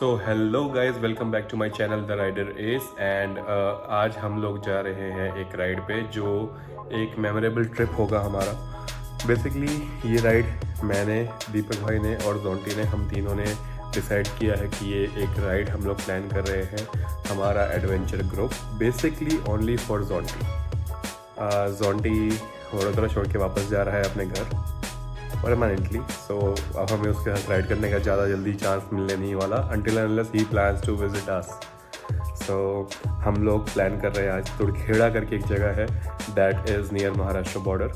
So hello guys, welcome back to my channel the riders. And आज हम लोग जा रहे हैं एक राइड पे जो एक मेमोरेबल ट्रिप होगा हमारा। बेसिकली ये राइड मैंने, दीपक भाई ने और जोंटी ने, हम तीनों ने डिसाइड किया है कि ये एक राइड हम लोग प्लान कर रहे हैं, हमारा adventure group, basically only for Jonty. Jonty Vadodara छोड़ के वापस जा रहा है अपने घर परमानेंटली। सो अब हमें उसके साथ राइड करने का ज़्यादा जल्दी चांस मिलने नहीं वाला until and unless he plans to visit us। सो हम लोग प्लान कर रहे हैं आज तुड़खेड़ा करके एक जगह है that is near Maharashtra border.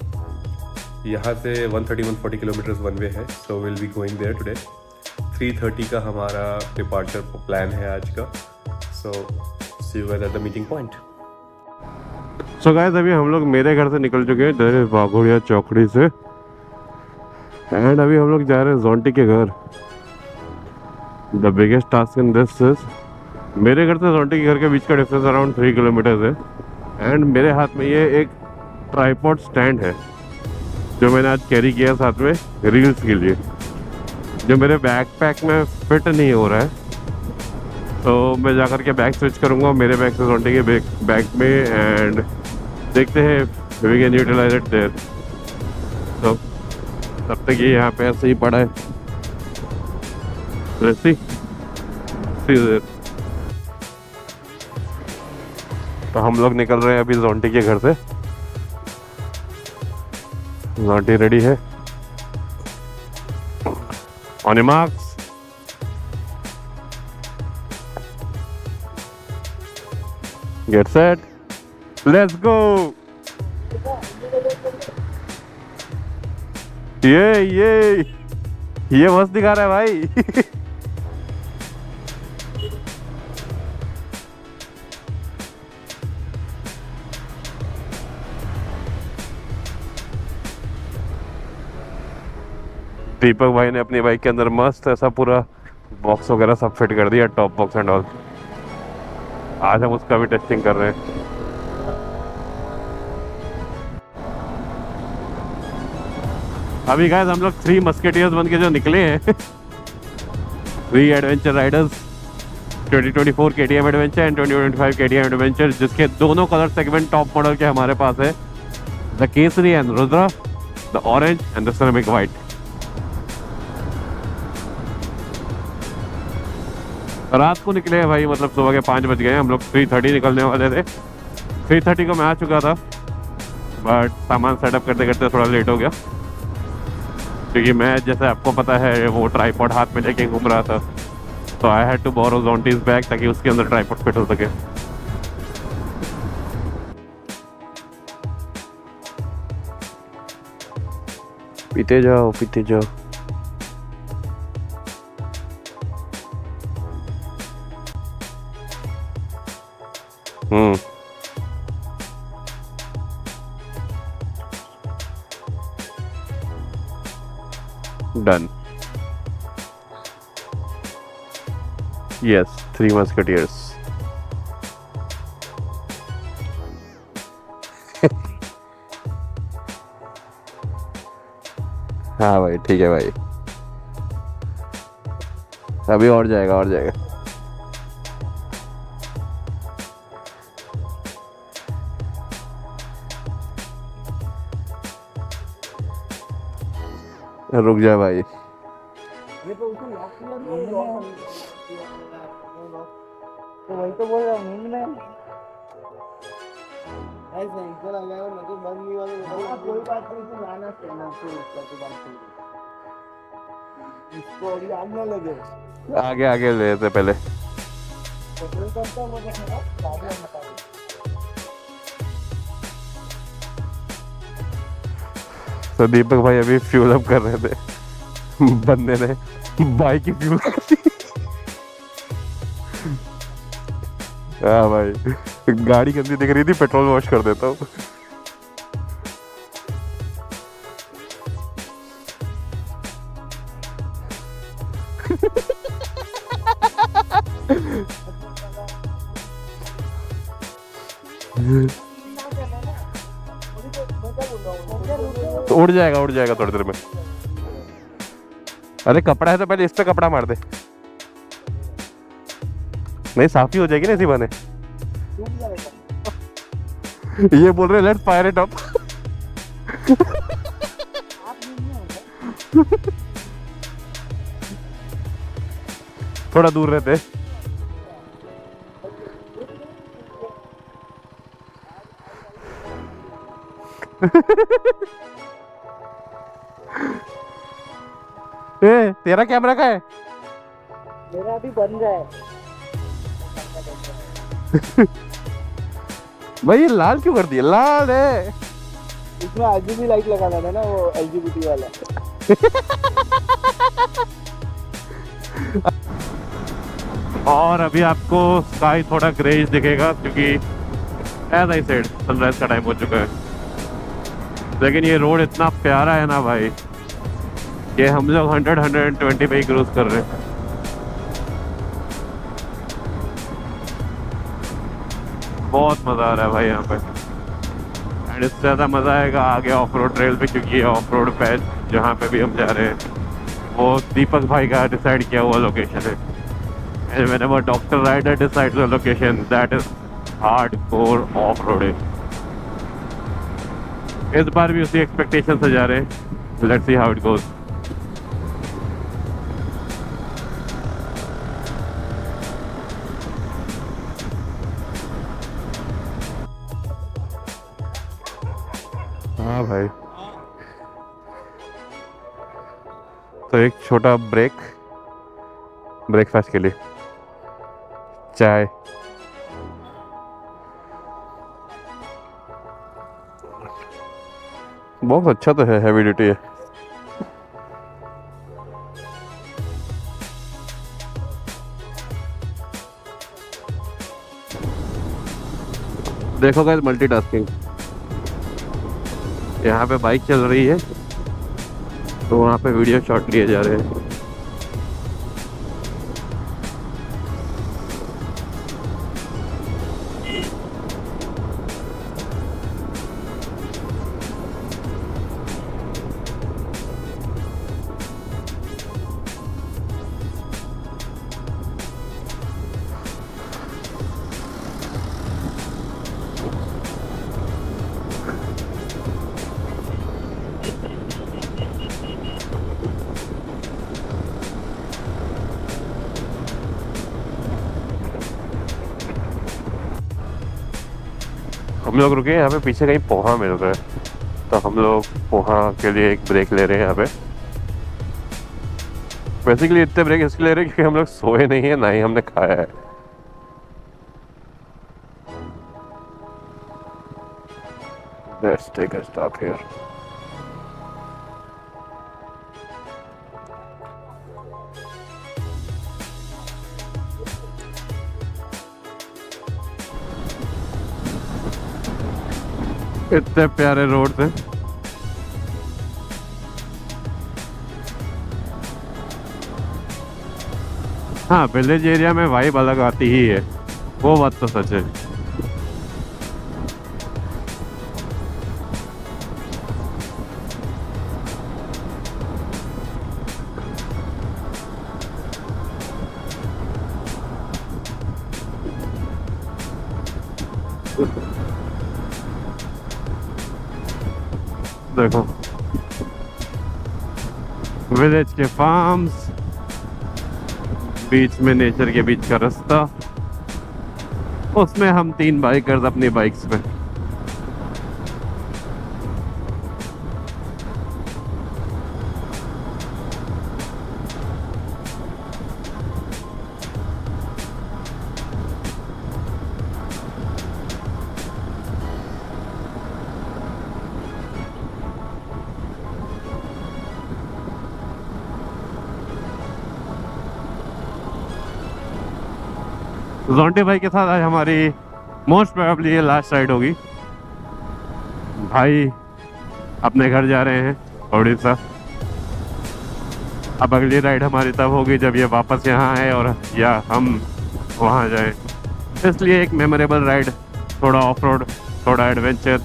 यहाँ से 140 किलोमीटर्स वन वे है। So will be going there today. 3:30 का हमारा डिपार्चर प्लान है आज का। So see you guys at the meeting point. So guys अभी हम लोग मेरे घर से निकल चुके हैं वाघोड़िया चौकड़ी से, एंड अभी हम लोग जा रहे हैं जोंटी के घर। The biggest task in this is, मेरे घर से जोंटी के घर के बीच का डिस्टेंस अराउंड 3 किलोमीटर्स है। एंड मेरे हाथ में ये एक ट्राइपॉड स्टैंड है जो मैंने आज कैरी किया साथ में रील्स के लिए, जो मेरे बैकपैक में फिट नहीं हो रहा है। तो मैं जाकर के बैग स्विच करूँगा मेरे बैग से जोंटी के बैग में, एंड देखते हैं we can utilize it there. तो तब तक ये यहाँ पे ऐसे ही पड़ा है। तो हम लोग निकल रहे हैं अभी जोंटी के घर से। जोंटी रेडी है। On your marks, get set, let's go. ये मस्त दिखा रहा है भाई। दीपक भाई ने अपनी बाइक के अंदर मस्त ऐसा पूरा बॉक्स वगैरह सब फिट कर दिया, टॉप बॉक्स एंड ऑल। आज हम उसका भी टेस्टिंग कर रहे हैं। अभी गाइस हम लोग 3 मस्केटियर्स बन के जो निकले हैं 3 adventure Riders, 2024 KTM adventure and 2025 KTM adventure, जिसके दोनों कलर सेगमेंट टॉप मॉडल के हमारे पास है, the Kesari and Rudra, the orange and the ceramic white. रात को निकले हैं भाई, मतलब सुबह के 5 बज गए हैं। हम लोग 3:30 निकलने वाले थे। 3:30 को मैं आ चुका था, बट सामान सेटअप करते करते थोड़ा लेट हो गया, क्योंकि मैं, जैसे आपको पता है, वो ट्राइपॉड हाथ में लेके घूम रहा था। तो I had to borrow Jonty's bag ताकि उसके अंदर ट्राइपॉड फिट हो सके। पीते जाओ पीते जाओ। Done. Yes, 3 musketeers. हाँ भाई, ठीक है भाई, अभी और जाएगा और जाएगा। रुक जा भाई। तो वही तो बोल रहा हूँ नींद में ऐसे इधर आ जाएगा, मतलब बंद नहीं वाले कोई बात नहीं, तो लाना चाहिए फिर उसका तो बात नहीं, इसको अभी आग ना लगे। आगे आगे ले लेते पहले। पेट्रोल पंप तो मुझे है ना, तो दीपक भाई अभी फ्यूल अप कर रहे थे, बंदे ने बाइक की फ्यूल कर दी। हाँ भाई, गाड़ी गंदी दिख रही थी, पेट्रोल वॉश कर देता हूँ। तो उड़ जाएगा थोड़ी देर में। अरे कपड़ा है तो पहले इस पे कपड़ा मार दे। नहीं साफ ही हो जाएगी ना इसी बहाने। सूख जाएगा। ये बोल रहे लेट्स फायर इट अप। आप नहीं होगा। थोड़ा दूर रहते। ए, तेरा कैमरा का है? मेरा अभी बन रहा है। भाई ये लाल क्यों कर दिया? लाल है। इसमें RGB लाइट लगाना था ना, वो LGBT वाला। और अभी आपको स्काई थोड़ा ग्रेइश दिखेगा क्योंकि एज आई सेड सनराइज का टाइम हो चुका है। लेकिन ये रोड इतना प्यारा है ना भाई, ये हम लोग 100-120 पे ही क्रूज कर रहे हैं। बहुत मज़ा आ रहा है भाई यहाँ पे। एंड इससे ज़्यादा मज़ा आएगा आगे ऑफ रोड ट्रेल पे, क्योंकि ये ऑफ रोड पैच जहाँ पे भी हम जा रहे हैं वो दीपक भाई का डिसाइड किया हुआ लोकेशन है। And whenever doctor rider decides the location, that is hardcore off roading. इस बार भी उसी एक्सपेक्टेशन से जा रहे हैं। Let's see how it goes. हाँ भाई, तो एक छोटा ब्रेकफास्ट के लिए चाय। बहुत अच्छा तो है, हैवी ड्यूटी है। देखो गाइस, मल्टीटास्किंग। यहाँ पे बाइक चल रही है तो वहाँ पे वीडियो शॉट लिए जा रहे हैं। हम लोग रुके यहाँ पे, पीछे कहीं पोहा मिल रहा है तो हम लोग पोहा के लिए एक ब्रेक ले रहे हैं यहाँ पे। बेसिकली इतने ब्रेक इसके ले रहे हैं क्योंकि हम लोग सोए नहीं है, ना ही हमने खाया है। Let's take a stop here. इतने प्यारे रोड थे। हाँ, विलेज एरिया में वाइब अलग आती ही है, वो बात तो सच है। देखो विलेज के फार्म्स, बीच में नेचर के बीच का रास्ता, उसमें हम 3 बाइकर्स अपनी बाइक्स पे। जोंटी भाई के साथ आज हमारी मोस्ट प्रोबेबली ये लास्ट राइड होगी। भाई अपने घर जा रहे हैं उड़ीसा। अब अगली राइड हमारी तब होगी जब ये वापस यहाँ आए और या हम वहाँ जाएं। इसलिए एक मेमोरेबल राइड, थोड़ा ऑफ रोड, थोड़ा एडवेंचर,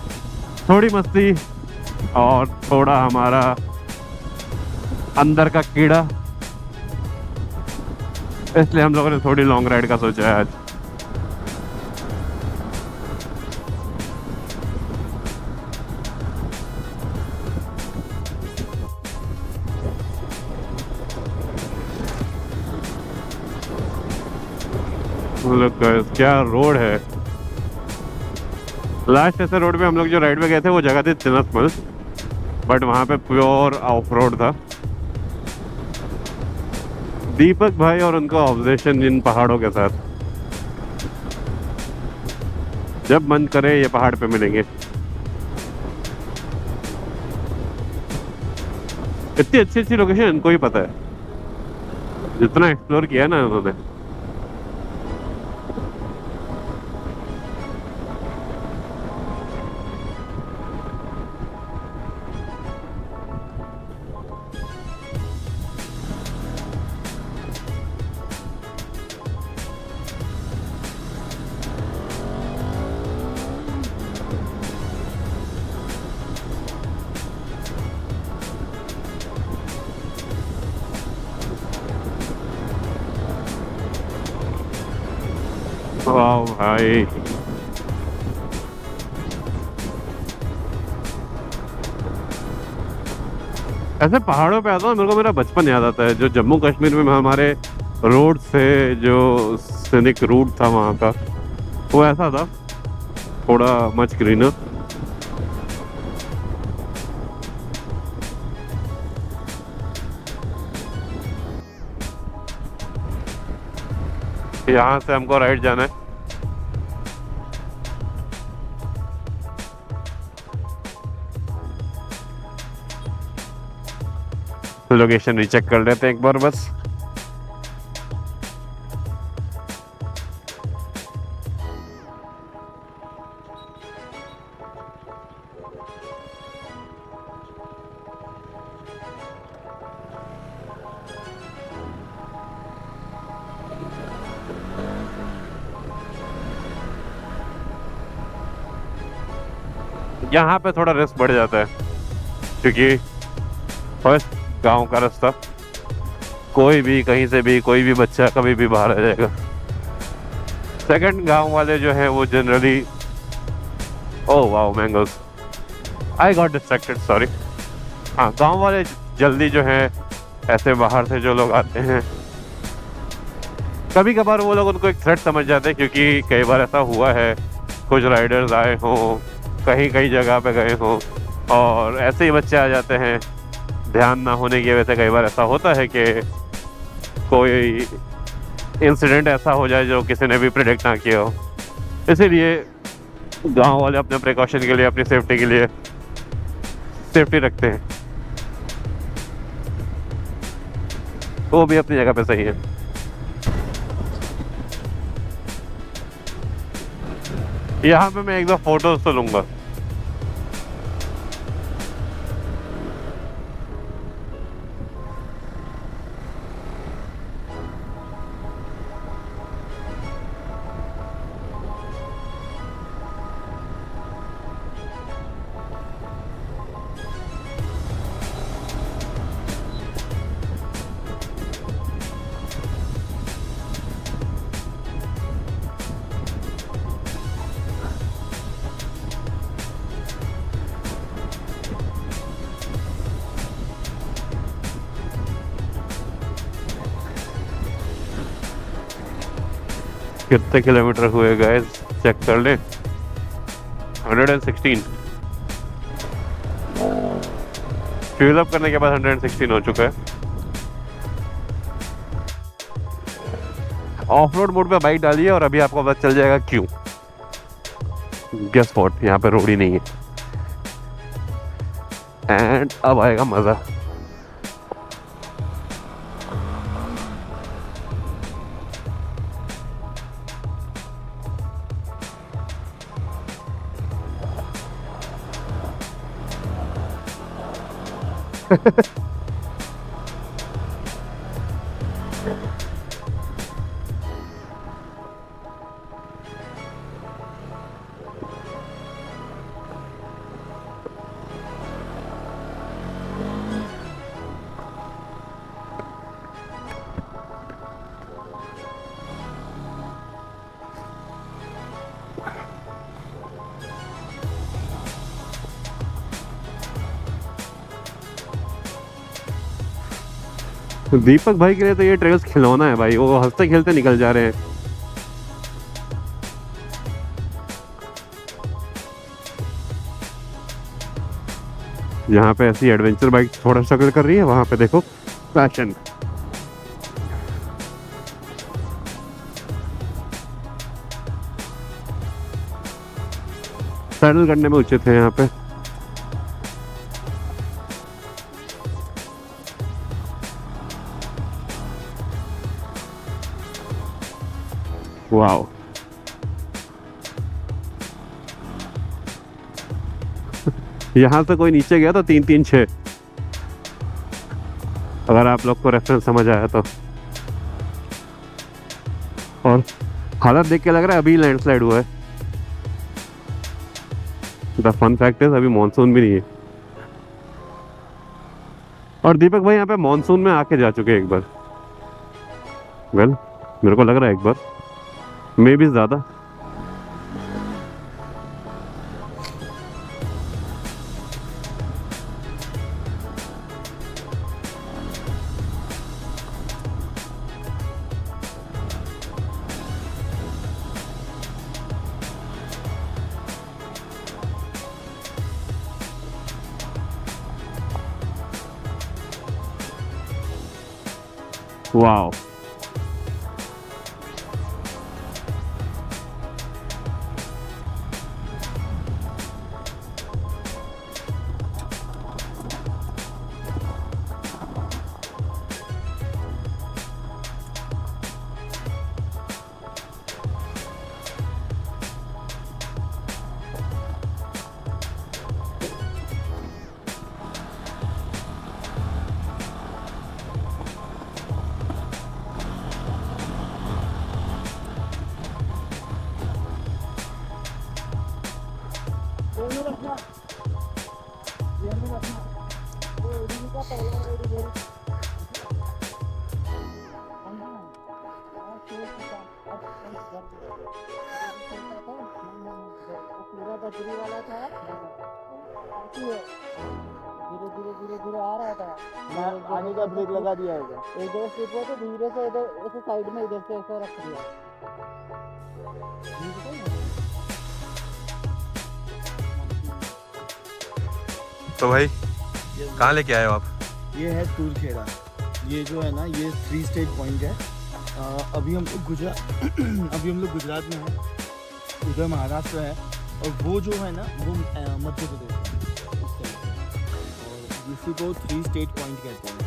थोड़ी मस्ती और थोड़ा हमारा अंदर का कीड़ा। इसलिए हम लोगों ने थोड़ी लॉन्ग राइड का सोचा है आज। लुक गाइस, क्या रोड है। लास्ट ऐसे रोड पे हम लोग जो राइड पे गए थे वो जगह थी तिनसमल, बट वहाँ पे प्योर ऑफ रोड था। दीपक भाई और उनका ऑब्जेशन इन पहाड़ों के साथ, जब मन करे ये पहाड़ पे मिलेंगे। इतनी अच्छी अच्छी लोकेशन इनको ही पता है, जितना एक्सप्लोर किया ना उन्होंने। वाह भाई, ऐसे पहाड़ों पे आता हूँ मेरे को मेरा बचपन याद आता है, जो जम्मू कश्मीर में हमारे रोड से जो सीनिक रूट था वहाँ का, वो ऐसा था, थोड़ा मच ग्रीनर। यहाँ से हमको राइट जाना है। लोकेशन रीचेक कर लेते हैं एक बार बस। यहाँ पे थोड़ा रिस्क बढ़ जाता है, क्योंकि फर्स्ट गांव का रास्ता, कोई भी कहीं से भी कोई भी बच्चा कभी भी बाहर आ जाएगा। सेकंड, गांव वाले जो हैं वो generally, oh wow mangoes, I got distracted, sorry. हाँ, गांव वाले जल्दी जो हैं, ऐसे बाहर से जो लोग आते हैं, कभी कभार वो लोग उनको एक थ्रेट समझ जाते हैं, क्योंकि कई बार ऐसा हुआ है कुछ राइडर्स आए हों, कहीं कहीं जगह पे गए हों और ऐसे ही बच्चे आ जाते हैं। ध्यान ना होने की वजह से कई बार ऐसा होता है कि कोई इंसिडेंट ऐसा हो जाए जो किसी ने भी प्रेडिक्ट ना किया हो। इसीलिए गांव वाले अपने प्रिकॉशन के लिए, अपनी सेफ्टी के लिए सेफ्टी रखते हैं, वो भी अपनी जगह पे सही है। यहाँ पे मैं एक दो फोटोज तो लूंगा। कितने किलोमीटर हुए गाइस, चेक कर ले। 116। फ्यूल अप करने के बाद 116 हो चुका है। ऑफ रोड मोड पे बाइक डाली है और अभी आपको पता चल जाएगा क्यों। गेस व्हाट, यहाँ पे रोड ही नहीं है। एंड अब आएगा मजा। दीपक भाई के लिए तो ये ट्रेल्स खिलौना है भाई, वो हंसते खेलते निकल जा रहे हैं। यहाँ पे ऐसी एडवेंचर बाइक थोड़ा स्ट्रगल कर रही है, वहाँ पे देखो पैशन। पैडल करने में उचित है यहाँ पे। वाओ, यहाँ से कोई नीचे गया तो 3-3-6, अगर आप लोग को रेफरेंस समझ आया तो। और हालत देख के लग रहा है अभी लैंडस्लाइड हुआ है। द फन फैक्ट इज अभी मॉनसून भी नहीं है। और दीपक भाई यहाँ पे मॉनसून में आके जा चुके हैं एक बार। वेल मेरे को लग रहा है एक बार, मे भी ज़्यादा। वाओ, पूरा बजरी वाला था, धीरे धीरे धीरे धीरे आ रहा था। आगे का ब्रेक लगा दिया है, इधर स्लिप हुआ तो धीरे से इधर ऐसे साइड में इधर से ऐसे रख दिया। तो भाई कहाँ लेके आए हो आप? ये है तुरखेड़ा। ये जो है ना, ये 3 स्टेट पॉइंट है। अभी हम लोग गुजरात में हैं, उधर महाराष्ट्र है, और वो जो है ना वो मध्य प्रदेश है इस साइड पे। और इसी को 3 स्टेट पॉइंट कहते हैं।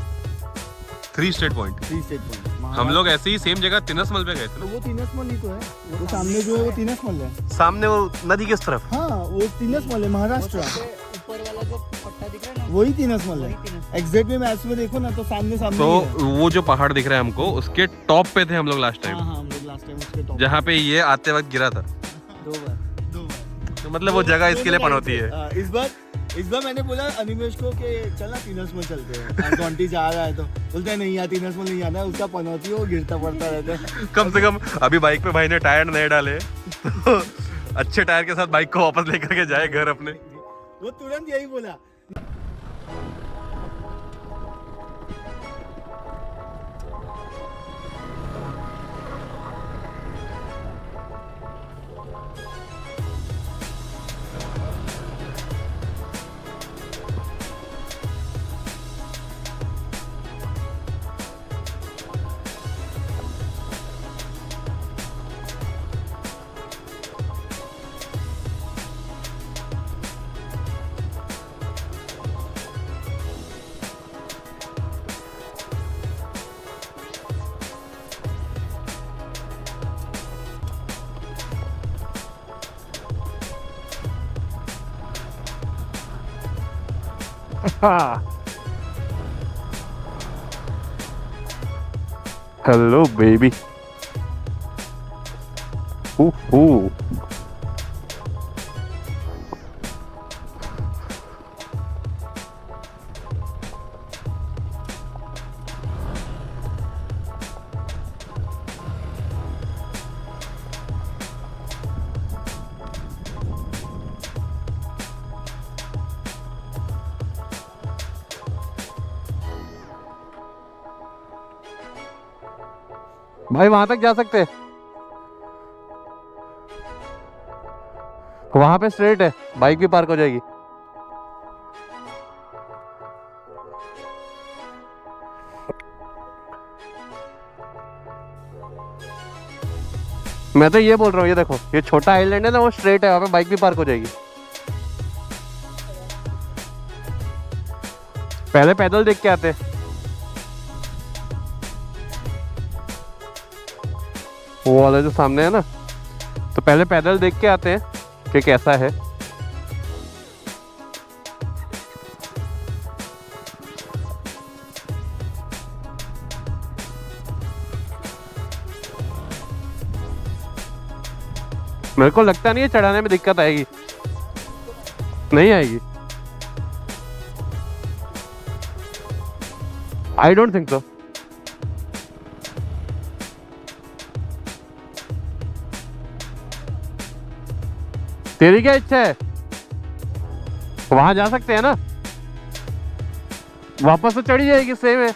3 स्टेट पॉइंट। 3 state point. हम लोग ऐसे ही सेम जगह तिनसमल पे गए थे तो वो तिनसमल ही तो है, वो सामने जो है वो तिनसमल है। सामने वो नदी किस तरफ? हाँ वो तिनसमल है, महाराष्ट्र। ऊपर वाला जो पट्टा दिख रहा है ना, वही तिनसमल है। एग्जैक्ट में मैप में देखो ना तो सामने सामने तो ही है। वो जो पहाड़ दिख रहा है हमको, उसके टॉप पे थे हम लोग लास्ट टाइम, हाँ हाँ, हम लोग लास्ट टाइम उसके टॉप जहाँ पे ये आते वक्त गिरा था। 2 बार। तो मतलब वो जगह इसके लिए पनौती है। इस बार मैंने बोला अनिमेश को कि चलना तिनसमल चलते हैं, जॉन्टी जा रहा है तो बोलते हैं नहीं यार तिनसमल नहीं जाना है, उसका पनौती हो गिरता पड़ता रहता है। कम से कम अभी बाइक पे भाई ने टायर नहीं डाले तो अच्छे टायर के साथ बाइक को वापस लेकर के जाए घर अपने। वो तुरंत यही बोला। Hello baby. भाई वहां तक जा सकते हैं, वहां पे स्ट्रेट है, बाइक भी पार्क हो जाएगी। मैं तो ये बोल रहा हूँ, ये देखो ये छोटा आइलैंड है ना, वो स्ट्रेट है, वहाँ पे बाइक भी पार्क हो जाएगी। पहले पैदल देख के आते, वो वाला जो सामने है ना, तो पहले पैदल देख के आते हैं कि कैसा है। मेरे को लगता नहीं है चढ़ाने में दिक्कत आएगी, नहीं आएगी, आई डोंट थिंक सो। तेरी क्या इच्छा है? वहां जा सकते हैं ना, वापस तो चढ़ी जाएगी, सेम है।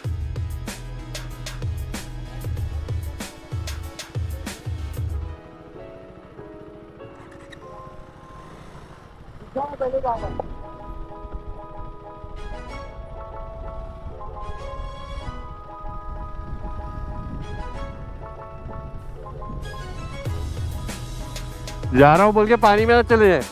जा रहा हूँ बोल के पानी में ना चले जाए।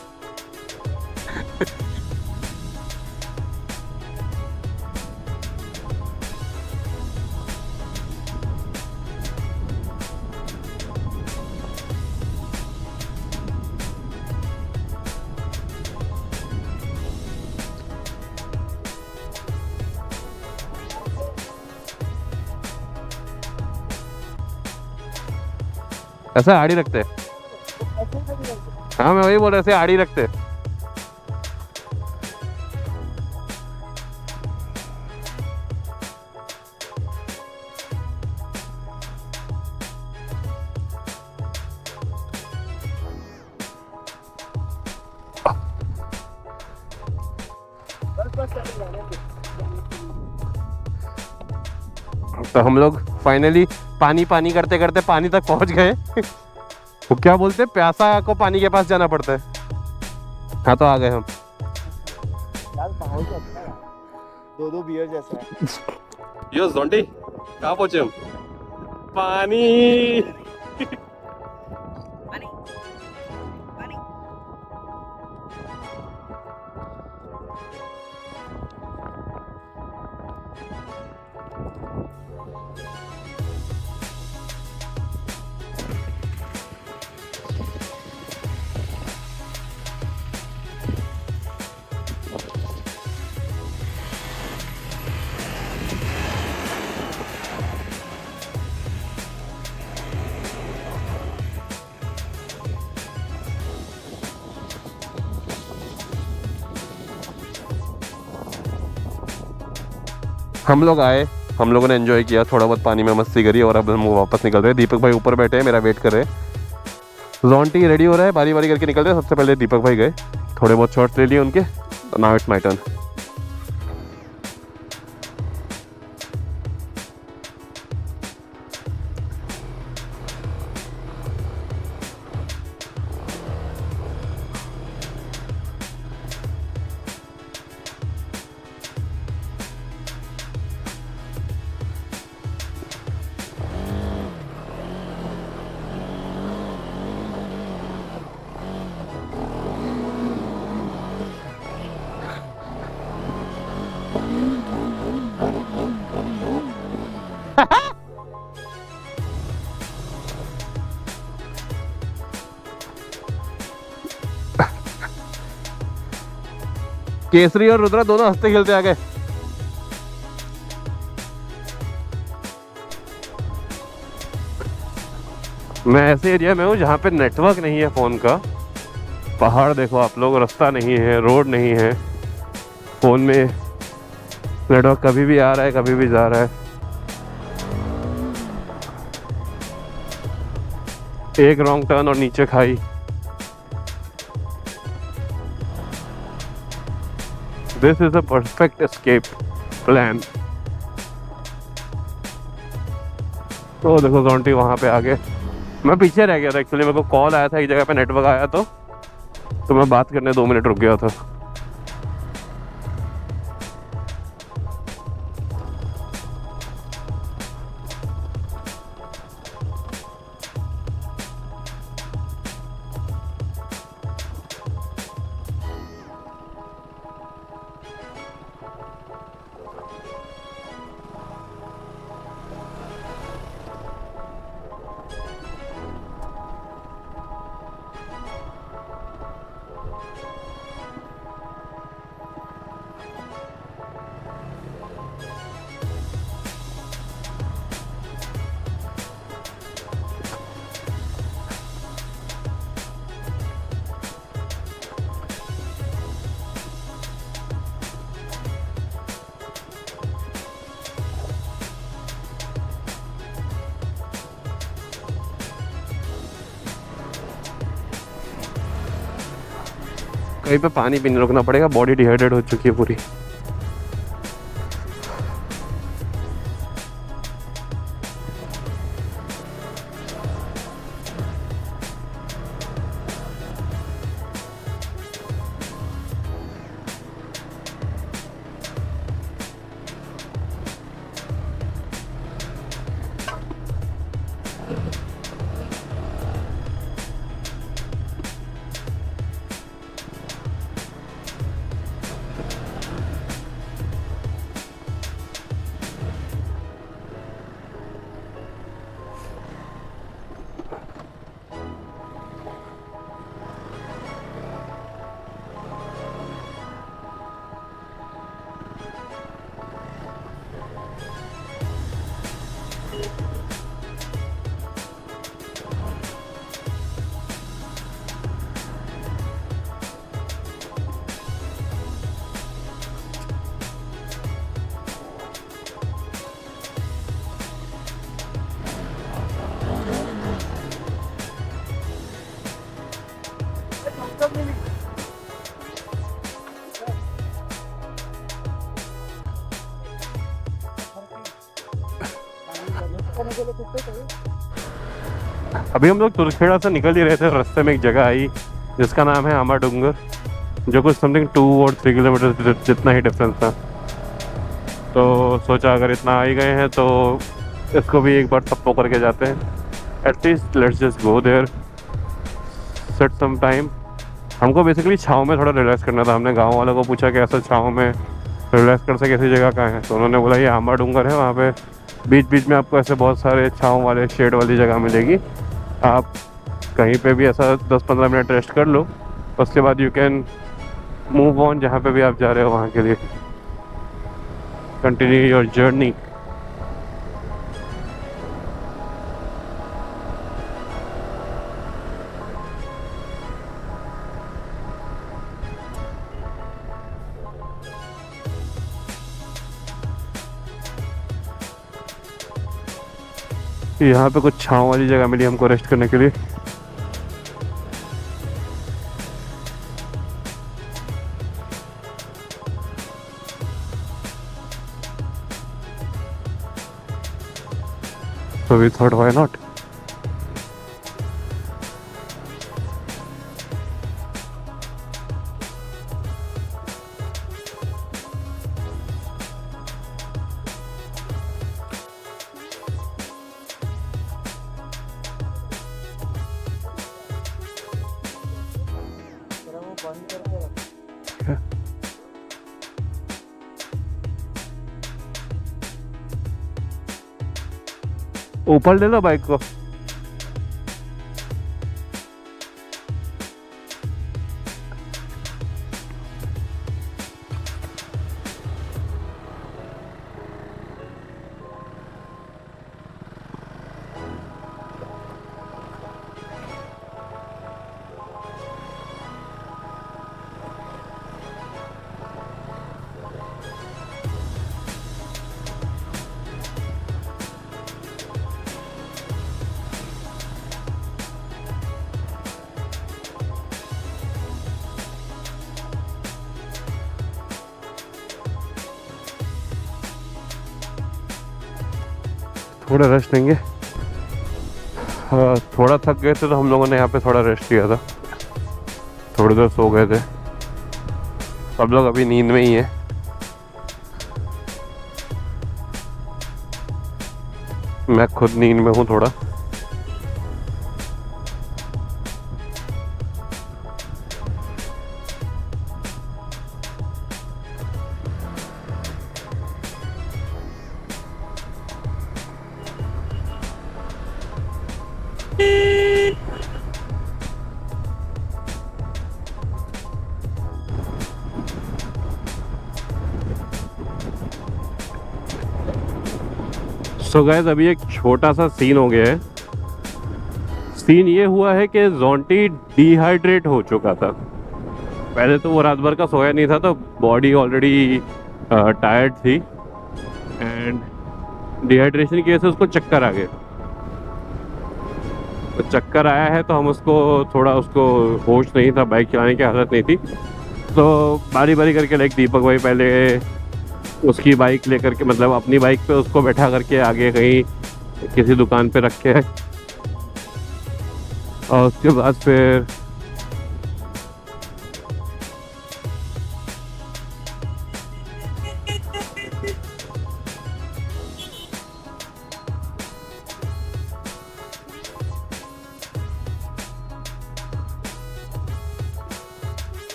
ऐसा आड़ी रखते हैं। हाँ मैं वही बोल रहा, ऐसे आड़ी रखते। तो हम लोग फाइनली पानी पानी करते करते पानी तक पहुंच गए। वो क्या बोलते हैं, प्यासा को पानी के पास जाना पड़ता है। हाँ तो आ गए हम। यार माहौल तो अच्छा है, दो बियर जैसा है। यो जोंटी कहाँ पहुंचे हम? पानी। हम लोग आए, हम लोगों ने एंजॉय किया, थोड़ा बहुत पानी में मस्ती करी और अब हम वापस निकल रहे हैं। दीपक भाई ऊपर बैठे हैं, मेरा वेट कर रहे हैं। जोंटी रेडी हो रहा है, बारी बारी करके निकल रहे हैं। सबसे पहले दीपक भाई गए, थोड़े बहुत शॉट्स ले लिए उनके। Now it's my turn. Kesari और रुद्रा दोनों हंसते खेलते आ गए। मैं ऐसे एरिया में हूँ जहाँ पे नेटवर्क नहीं है फ़ोन का। पहाड़ देखो आप लोग, रास्ता नहीं है, रोड नहीं है। फ़ोन में नेटवर्क कभी भी आ रहा है, कभी भी जा रहा है। एक रॉन्ग टर्न और नीचे खाई। This is a perfect escape plan. तो देखो जोंटी वहाँ पे आ गए। मैं पीछे रह गया था एक्चुअली, मेरे को कॉल आया था एक जगह पे, नेटवर्क आया तो मैं बात करने 2 मिनट रुक गया था। कहीं पे पानी भी नहीं रुकना पड़ेगा, बॉडी डिहाइड्रेट हो चुकी है पूरी। अभी हम लोग तुरखेड़ा से निकल ही रहे थे, रास्ते में एक जगह आई जिसका नाम है आमा डूंगर, जो कुछ समथिंग 2 और 3 किलोमीटर जितना ही डिफरेंस था। तो सोचा अगर इतना आ ही गए हैं तो इसको भी एक बार टप्पो करके जाते हैं। At least let's just go there, set some time. हमको बेसिकली छाँव में थोड़ा रिलैक्स करना था। हमने गांव वालों को पूछा कि ऐसा छाँव में रिलैक्स कर सके ऐसी जगह कहाँ है, तो उन्होंने बोला ये आमा डूंगर है, वहाँ पे बीच बीच में आपको ऐसे बहुत सारे छाँव वाले शेड वाली जगह मिलेगी। आप कहीं पे भी ऐसा 10-15 मिनट रेस्ट कर लो, उसके बाद यू कैन मूव ऑन जहाँ पे भी आप जा रहे हो वहाँ के लिए, कंटिन्यू योर जर्नी। यहाँ पे कुछ छाँव वाली जगह मिली हमको रेस्ट करने के लिए। So we thought, why not? ऊपर ले लो बाइक को। थोड़ा रेस्ट लेंगे। थोड़ा थक गए थे तो हम लोगों ने यहाँ पे थोड़ा रेस्ट किया था, थोड़ी देर सो गए थे। सब लोग अभी नींद में ही हैं। मैं खुद नींद में हूँ थोड़ा। सो गाइस अभी एक छोटा सा सीन हो गया है। सीन ये हुआ है कि ज़ोंटी डिहाइड्रेट हो चुका था। पहले तो वो रात भर का सोया नहीं था, तो बॉडी ऑलरेडी टायर्ड थी एंड डिहाइड्रेशन की वजह से उसको चक्कर आ गए। तो चक्कर आया है तो हम उसको थोड़ा, उसको होश नहीं था, बाइक चलाने की हालत नहीं थी, तो बारी बारी करके लाइक दीपक भाई पहले उसकी बाइक लेकर के मतलब अपनी बाइक पे उसको बैठा करके आगे कहीं किसी दुकान पे रखे है और उसके बाद फिर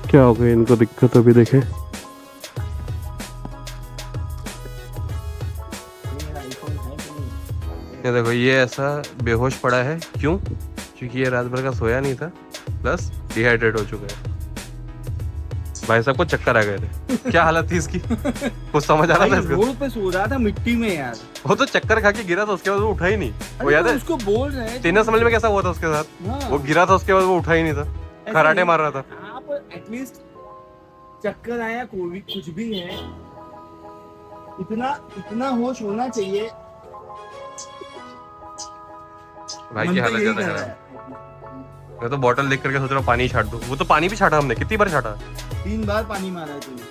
क्या हो गया इनको दिक्कत अभी देखें। ये देखो ये ऐसा बेहोश पड़ा है, क्यों? क्योंकि ये रात भर का सोया नहीं था प्लस डिहाइड्रेट हो चुका है। भाई साहब को चक्कर आ गए थे। क्या हालत थी इसकी? कुछ समझ आ रहा था इसको? रोड पे सो रहा था मिट्टी में यार। वो तो चक्कर खा के गिरा था, उसके बाद वो उठा ही नहीं। वो याद है उसको बोल रहे हैं तेना समझ में कैसा हुआ था उसके साथ? हाँ। वो गिरा था, उसके बाद वो उठा ही नहीं था, कराटे मार रहा था। आप एटलीस्ट चक्कर आया कोई कुछ भी है, इतना होश होना चाहिए। भाई मन की तो हालत यही ज्यादा कर खराब रहा है। है। मैं तो बॉटल देख करके सोच रहा हूँ पानी छाट दूं। वो तो पानी भी छाटा हमने, कितनी बार छाटा? 3 बार पानी मारा है तूने।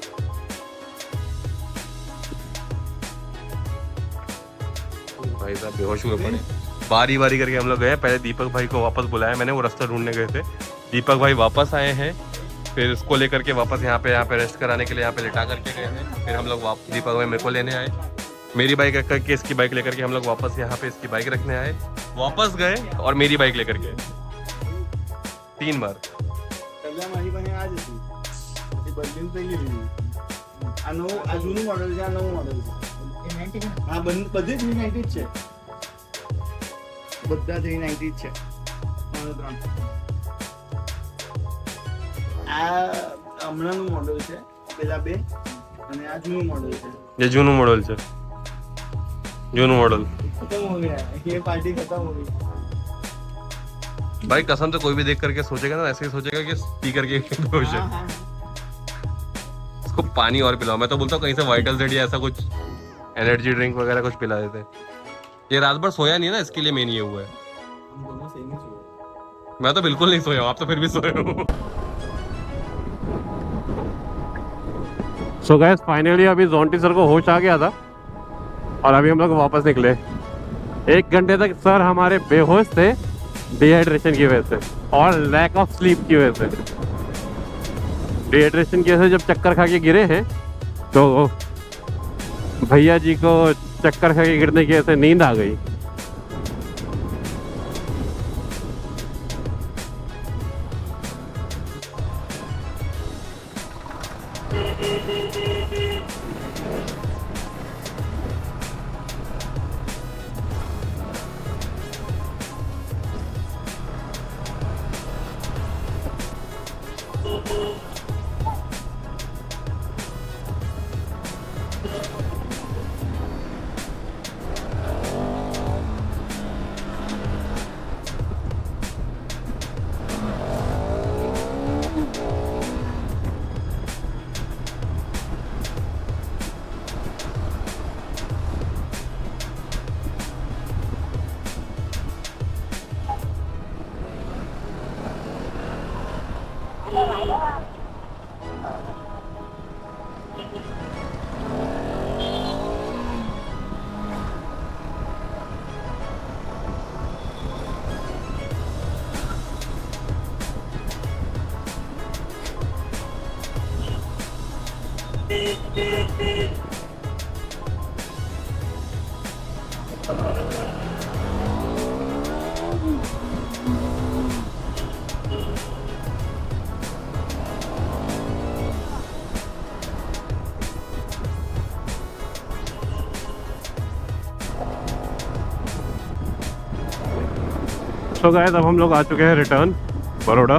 भाई साहब बेहोश हुए पड़े। बारी बारी करके हम लोग गए, पहले दीपक भाई को वापस बुलाया मैंने, वो रास्ता ढूंढने गए थे। दीपक भाई वापस आए हैं, फिर उसको लेकर के वापस यहाँ पे रेस्ट कराने के लिए यहाँ पे लिटा करके गए हैं। फिर हम लोग दीपक भाई मेरे को लेने आए, मेरी बाइक रख करके इसकी बाइक लेकर के हम लोग वापस यहाँ पे इसकी बाइक रखने आए, वापस गए और मेरी बाइक लेकर के 3 बार। सगळ्या माझी पण आज होती ती बदलून पहिली अजून मॉडेल છે, નવું मॉडेल છે। હા બધે 390 છે, બધા 390 છે। આ હમણાંનું મॉडेल છે, પેલા બે અને આ જૂનું मॉडेल છે। ये जूनू मॉडल છે, जूनू मॉडल खत्म हो गया, ये पार्टी खत्म हो गई। भाई कसम से कोई भी देख करके सोचेगा ना, ऐसे ही सोचेगा कि स्पीकर के बेहोश है। हाँ, उसको पानी और पिलाओ। मैं तो बोलता हूँ कहीं से वाइटल जेड या ऐसा कुछ एनर्जी ड्रिंक वगैरह कुछ पिला देते। ये रात भर सोया नहीं है ना, इसके लिए मेन ये हुआ है। हम दोनों सेम ही सोए। मैं तो बिल्कुल नहीं सोया हूँ, आप तो फिर भी सोए हो। सो गाइस फाइनली अभी जोंटी सर को होश आ गया था और अभी हम लोग वापस निकले। 1 घंटे तक सर हमारे बेहोश थे डिहाइड्रेशन की वजह से और लैक ऑफ स्लीप की वजह से। डिहाइड्रेशन की वजह से जब चक्कर खा के गिरे हैं तो भैया जी को चक्कर खा के गिरने की वजह से नींद आ गई। तो गाइस अब हम लोग आ चुके हैं रिटर्न बड़ौदा।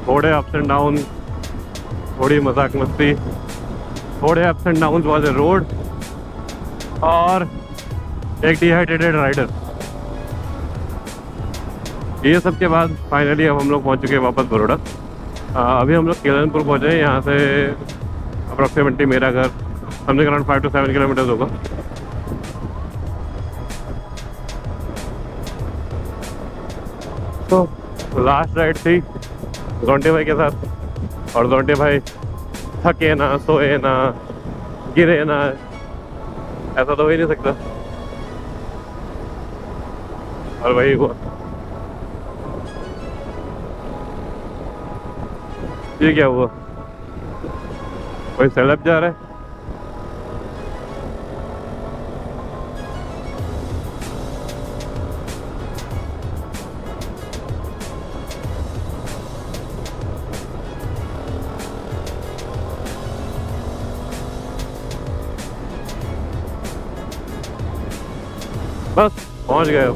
थोड़े अप्स एंड डाउन, थोड़ी मजाक मस्ती, थोड़े ups and down was the road और एक डिहाइड्रेटेड राइडर। ये सब के बाद फाइनली अब हम लोग पहुंच चुके हैं वापस बड़ौदा। अभी हम लोग केलनपुर पहुंचे हैं। यहाँ से अप्रॉक्सीमेटली मेरा घर समथिंग अराउंड 5 to 7 किलोमीटर्स होगा। तो लास्ट राइड थी जोंटी भाई के साथ, और जोंटी भाई थके ना, सोए ना, गिरे ना, ऐसा तो हो ही नहीं सकता। और वही हुआ। ये क्या हुआ? कोई सेलेब जा रहा है? बस पहुंच गए अब।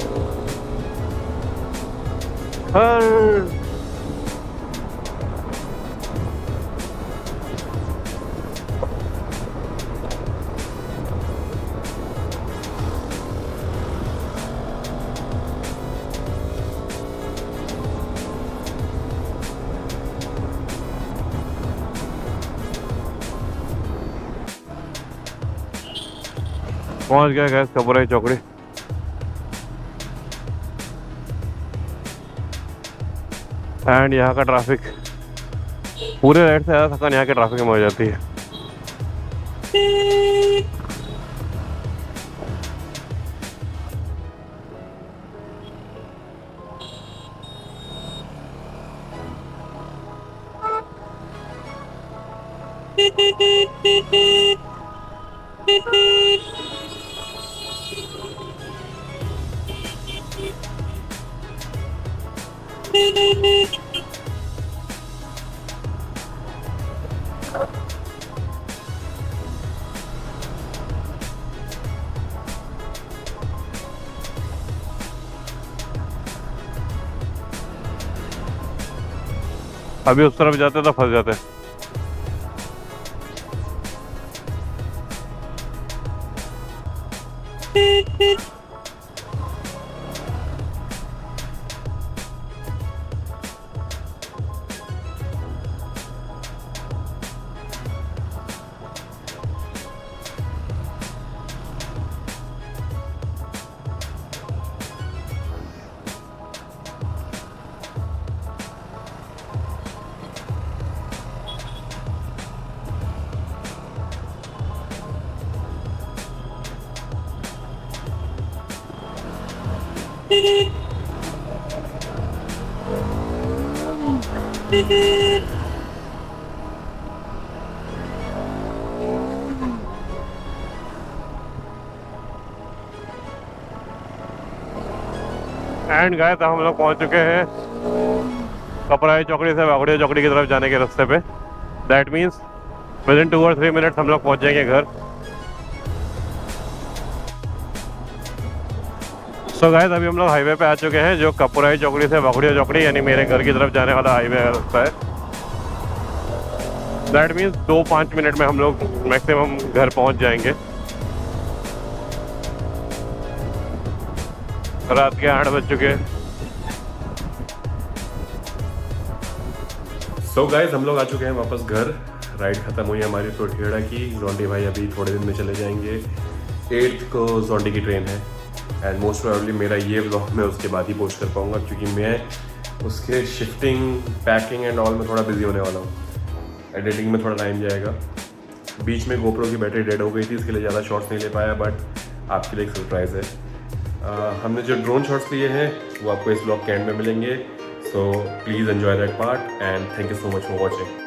पहुंच गए गैस कपूराई चौकड़ी। एंड यहाँ का ट्रैफिक, पूरे राइड से ज़्यादा थकान यहाँ के ट्रैफिक में हो जाती है। अभी उस तरफ जाते तो फंस जाते। एंड गाइस हम लोग पहुंच चुके हैं कपराई चौकड़ी से वागड़िया चौकड़ी की तरफ जाने के रास्ते पे। दैट मीन्स विद इन 2 और 3 मिनट्स हम लोग पहुंच जाएंगे घर। सो गाइस अभी हम लोग हाईवे पे आ चुके हैं, जो कपराई चौकड़ी से वागड़िया चौकड़ी यानी मेरे घर की तरफ जाने वाला हाईवे रास्ता है। दैट मीन्स 2-5 मिनट में हम लोग मैक्सिमम घर पहुंच जाएंगे। रात के 8 बज चुके हैं। सो गाइस हम लोग आ चुके हैं वापस घर। राइड खत्म हुई हमारी टोठेड़ा की। जोंटी भाई अभी थोड़े दिन में चले जाएंगे। 8th को जोंटी की ट्रेन है एंड मोस्ट प्रोबेबली मेरा ये व्लॉग मैं उसके बाद ही पोस्ट कर पाऊंगा, क्योंकि मैं उसके शिफ्टिंग, पैकिंग एंड ऑल में थोड़ा बिजी होने वाला हूँ। एडिटिंग में थोड़ा टाइम जाएगा। बीच में गोप्रो की बैटरी डेड हो गई थी, इसके लिए ज़्यादा शॉट्स नहीं ले पाया, बट आपके लिए एक सरप्राइज़ है। हमने जो ड्रोन शॉट्स लिए हैं वो आपको इस व्लॉग के एंड में मिलेंगे। So please enjoy that part and thank you so much for watching.